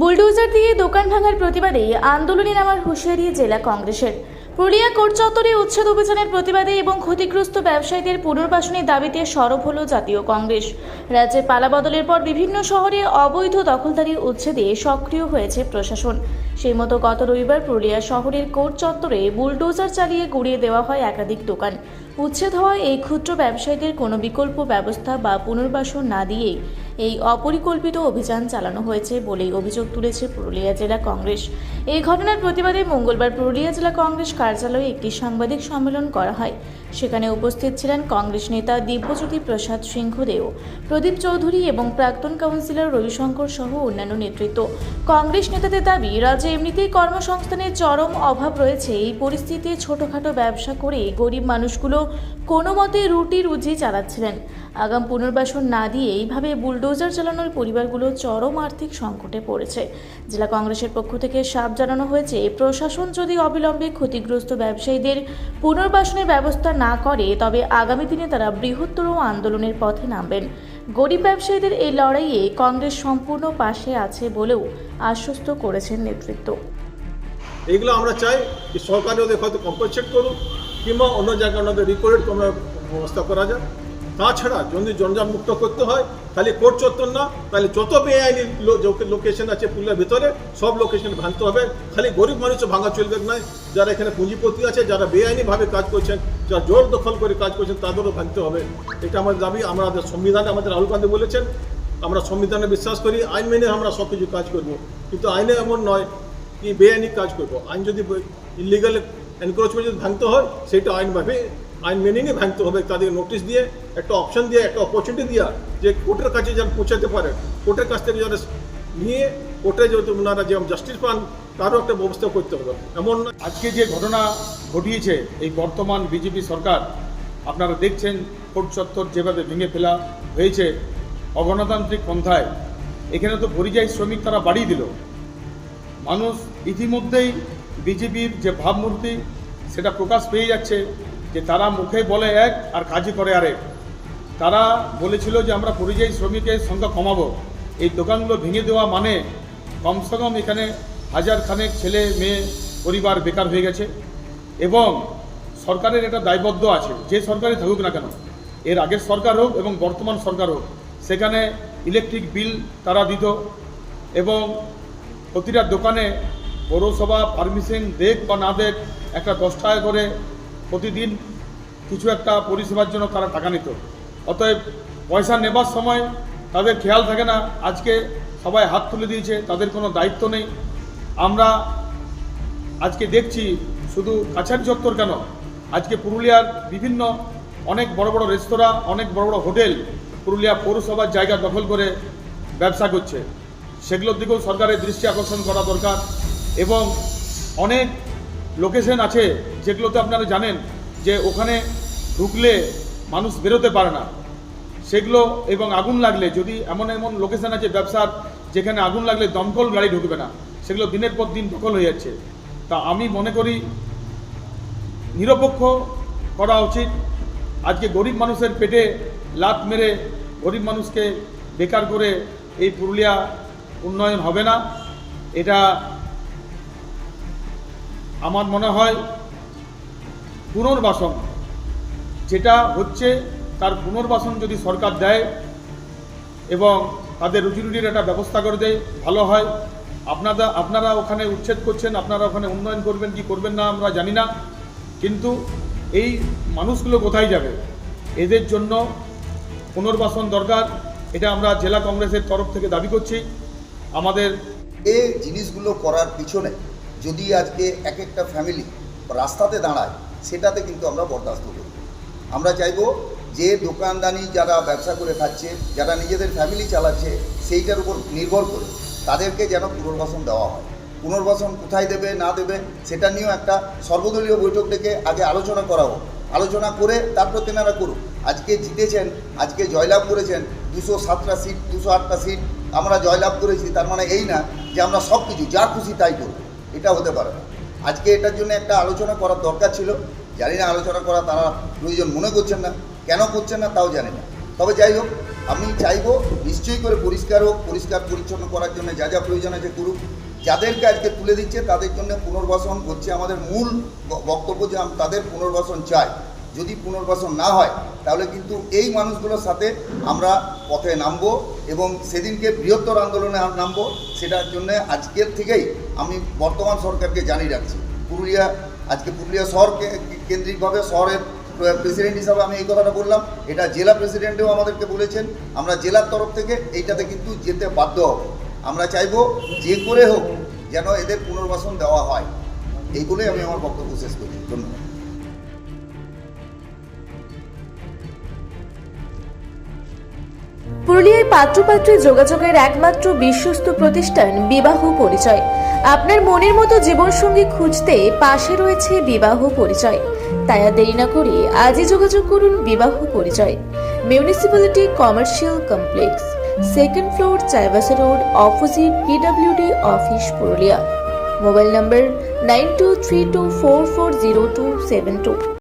Bulldozer দিয়ে দোকান ভাঙার প্রতিবাদে আন্দোলনে নামার হুঁশিয়ারি জেলা কংগ্রেসের। পুরুলিয়া কোর্ট চত্বরে উচ্ছেদ অভিযানের প্রতিবাদে এবং ক্ষতিগ্রস্ত ব্যবসায়ীদের পুনর্বাসনের দাবিতে সরব হল জাতীয় কংগ্রেস। রাজ্যে পালাবদলের পর বিভিন্ন শহরে অবৈধ দখলদারি উচ্ছেদে সক্রিয় হয়েছে প্রশাসন। সেই মতো গত রবিবার পুরুলিয়া শহরের কোর্ট চত্বরে বুলডোজার চালিয়ে গুড়িয়ে দেওয়া হয় একাধিক দোকান। উচ্ছেদ হওয়া এই ক্ষুদ্র ব্যবসায়ীদের কোনো বিকল্প ব্যবস্থা বা পুনর্বাসন না দিয়েই এই অপরিকল্পিত অভিযান চালানো হয়েছে বলেই অভিযোগ তুলেছে পুরুলিয়া জেলা কংগ্রেস। এই ঘটনার প্রতিবাদে মঙ্গলবার পুরুলিয়া জেলা কংগ্রেস কার্যালয়ে একটি সাংবাদিক সম্মেলন করা হয়। সেখানে উপস্থিত ছিলেন কংগ্রেস নেতা দিব্যজ্যোতি প্রসাদ সিংহদেও, প্রদীপ চৌধুরী এবং প্রাক্তন কাউন্সিলর রবিশঙ্কর সহ অন্যান্য নেতৃত্ব। কংগ্রেস নেতাদের দাবি, রাজ্যে এমনিতেই কর্মসংস্থানের চরম অভাব রয়েছে। এই পরিস্থিতিতে ছোটখাটো ব্যবসা করে গরিব মানুষগুলো কোনো মতে রুটি রুজি চালাচ্ছিলেন। আগাম পুনর্বাসন না দিয়ে এইভাবে বুলডোজার চালানোর পরিবারগুলো চরম আর্থিক সংকটে পড়েছে। জেলা কংগ্রেসের পক্ষ থেকে সাফ জানানো হয়েছে, প্রশাসন যদি অবিলম্বে ক্ষতিগ্রস্ত ব্যবসায়ীদের পুনর্বাসনের ব্যবস্থা না করে তবে আগামী দিনে তারা বৃহত্তর আন্দোলনের পথে নামবেন। গরিব ব্যবসায়ীদের এই লড়াইয়ে কংগ্রেস সম্পূর্ণ পাশে আছে বলেও আশ্বস্ত করেছেন নেতৃত্ব। এইগুলো আমরা চাই যে সরকার ওদের হয়তো কম্পেনসেট করুক কিংবা অন্য জায়গায় ওনাদের রিকোয়ার্ড তোমরা ব্যবস্থা করা যায়। তাছাড়া যদি জঞ্জাল মুক্ত করতে হয় খালি কোর্ট চত্বর না, তাহলে যত বেআইনি লোকেশন আছে পুরুলিয়ার ভিতরে সব লোকেশন ভাঙতে হবে। খালি গরিব মানুষও ভাঙা চলবে না, যারা এখানে পুঁজিপতি আছে, যারা বেআইনিভাবে কাজ করছেন, যারা জোর দখল করে কাজ করছেন তাদেরও ভাঙতে হবে। এটা আমাদের দাবি। আমাদের সংবিধানে আমাদের রাহুল গান্ধী বলেছেন, আমরা সংবিধানে বিশ্বাস করি, আইন মেনে আমরা সব কিছু কাজ করব। কিন্তু আইনে এমন নয় কি বেআইনি কাজ করবো। আইন যদি ইলিগাল এনক্রোচমেন্ট যদি ভাঙতে হয় সেটা আইন মেনে নিয়ে ভাঙতে হবে। তাদের নোটিশ দিয়ে, একটা অপশন দিয়ে, একটা অপরচুনিটি দেওয়া যে কোর্টের কাছে যেন পৌঁছাতে পারে, কোর্টের কাছ থেকে যারা নিয়ে কোর্টে যেহেতু ওনারা যেমন জাস্টিস পান তারও একটা ব্যবস্থা করতে হবে। এমন আজকে যে ঘটনা ঘটিয়েছে এই বর্তমান বিজেপি সরকার, আপনারা দেখছেন কোর্ট চত্বর যেভাবে ভেঙে ফেলা হয়েছে অগণতান্ত্রিক পন্থায়। এখানে তো পরিযায়ী শ্রমিক তারা বাড়িয়ে দিল। মানুষ ইতিমধ্যেই বিজেপির যে ভাবমূর্তি সেটা প্রকাশ পেয়ে যাচ্ছে যে তারা মুখে বলে এক আর কাজে করে আরেক। তারা বলেছিল যে আমরা পরিযায়ী শ্রমিকের সংখ্যা কমাবো। এই দোকানগুলো ভেঙে দেওয়া মানে কমসে কম এখানে হাজার খানেক ছেলে মেয়ে পরিবার বেকার হয়ে গেছে। এবং সরকারের একটা দায়বদ্ধ আছে, যে সরকারই থাকুক না কেন, এর আগের সরকার হোক এবং বর্তমান সরকার হোক, সেখানে ইলেকট্রিক বিল তারা দিত এবং প্রতিটা দোকানে পৌরসভা পারমিশন দেখ বা না দেখ একটা 10 টাকা করে প্রতিদিন কিছু একটা পরিষেবার জন্য তারা টাকা নিত। অতএব পয়সা নেবার সময় তাদের খেয়াল থাকে না। আজকে সবাই হাত তুলে দিয়েছে, তাদের কোনো দায়িত্ব নেই। আমরা আজকে দেখছি শুধু কাছারি চত্বর কেন, আজকে পুরুলিয়ার বিভিন্ন অনেক বড় বড় রেস্তোরাঁ, অনেক বড় বড় হোটেল পুরুলিয়া পৌরসভার জায়গা দখল করে ব্যবসা করছে। সেগুলোর দিকেও সরকারের দৃষ্টি আকর্ষণ করা দরকার। এবং অনেক লোকেশন আছে যেগুলোতে আপনারা জানেন যে ওখানে ঢুকলে মানুষ বেরোতে পারে না সেগুলো, এবং আগুন লাগলে যদি এমন এমন লোকেশন আছে ব্যবসার যেখানে আগুন লাগলে দমকল গাড়ি ঢুকবে না, সেগুলো দিনের পর দিন দখল হয়ে যাচ্ছে। তা আমি মনে করি নিরপেক্ষ করা উচিত। আজকে গরিব মানুষের পেটে লাত মেরে গরিব মানুষকে বেকার করে এই পুরুলিয়া উন্নয়ন হবে না। এটা আমার মনে হয় পুনর্বাসন যেটা হচ্ছে তার পুনর্বাসন যদি সরকার দেয় এবং তাদের রুজিরুটির একটা ব্যবস্থা করে দেয় ভালো হয়। আপনারা ওখানে উচ্ছেদ করছেন, আপনারা ওখানে উন্নয়ন করবেন কি করবেন না আমরা জানি না, কিন্তু এই মানুষগুলো কোথায় যাবে? এদের জন্য পুনর্বাসন দরকার। এটা আমরা জেলা কংগ্রেসের তরফ থেকে দাবি করছি। আমাদের এই জিনিসগুলো করার পিছনে যদি আজকে এক একটা ফ্যামিলি রাস্তাতে দাঁড়ায়, সেটাতে কিন্তু আমরা বরদাস্ত করি। আমরা চাইব যে দোকানদানি যারা ব্যবসা করে খাচ্ছে, যারা নিজেদের ফ্যামিলি চালাচ্ছে, সেইটার উপর নির্ভর করে তাদেরকে যেন পুনর্বাসন দেওয়া হয়। পুনর্বাসন কোথায় দেবে না দেবে সেটা নিয়েও একটা সর্বদলীয় বৈঠক ডেকে আগে আলোচনা করা হোক। আলোচনা করে তারপর তেনারা করুক। আজকে জিতেছেন, আজকে জয়লাভ করেছেন, 207টা সিট, 208টা সিট আমরা জয়লাভ করেছি, তার মানে এই না যে আমরা সব কিছু যা খুশি তাই করব। এটা হতে পারে না। আজকে এটার জন্য একটা আলোচনা করার দরকার ছিল। জানি না আলোচনা করা তারা প্রয়োজন মনে করছেন না, কেন করছেন না তাও জানি না। তবে যাই হোক, আমি চাইবো নিশ্চয়ই করে পরিষ্কার হোক, পরিষ্কার পরিচ্ছন্ন করার জন্য যা যা প্রয়োজন আছে করুক। যাদেরকে আজকে তুলে দিচ্ছে তাদের জন্য পুনর্বাসন হচ্ছে আমাদের মূল বক্তব্য, যে তাদের পুনর্বাসন চাই। যদি পুনর্বাসন না হয় তাহলে কিন্তু এই মানুষগুলোর সাথে আমরা পথে নামবো এবং সেদিনকে বৃহত্তর আন্দোলনে নামবো। সেটার জন্য আজকের থেকেই আমি বর্তমান সরকারকে জানিয়ে রাখছি, পুরুলিয়া শহরকে কেন্দ্রিকভাবে শহরের প্রেসিডেন্ট হিসাবে আমি এই কথাটা বললাম, এটা জেলা প্রেসিডেন্টও আমাদেরকে বলেছেন। আমরা জেলার তরফ থেকে এইটাতে কিন্তু যেতে বাধ্য হব। আমরা চাইবো যে করে হোক যেন এদের পুনর্বাসন দেওয়া হয়। এই বলেই আমি আমার বক্তব্য শেষ করি। ধন্যবাদ। পুরুলিয়ায় পাত্রপাত্রী যোগাযোগের একমাত্র বিশ্বস্ত প্রতিষ্ঠান বিবাহ পরিচয়। আপনার মনের মতো জীবনসঙ্গী খুঁজতে পাশে রয়েছে বিবাহ পরিচয়। তাই আর দেরি না করে আজই যোগাযোগ করুন বিবাহ পরিচয়। Municipality commercial complex, 2nd floor, Chaibasa road, opposite PWD office, Purulia. Mobile নম্বর 9232440272।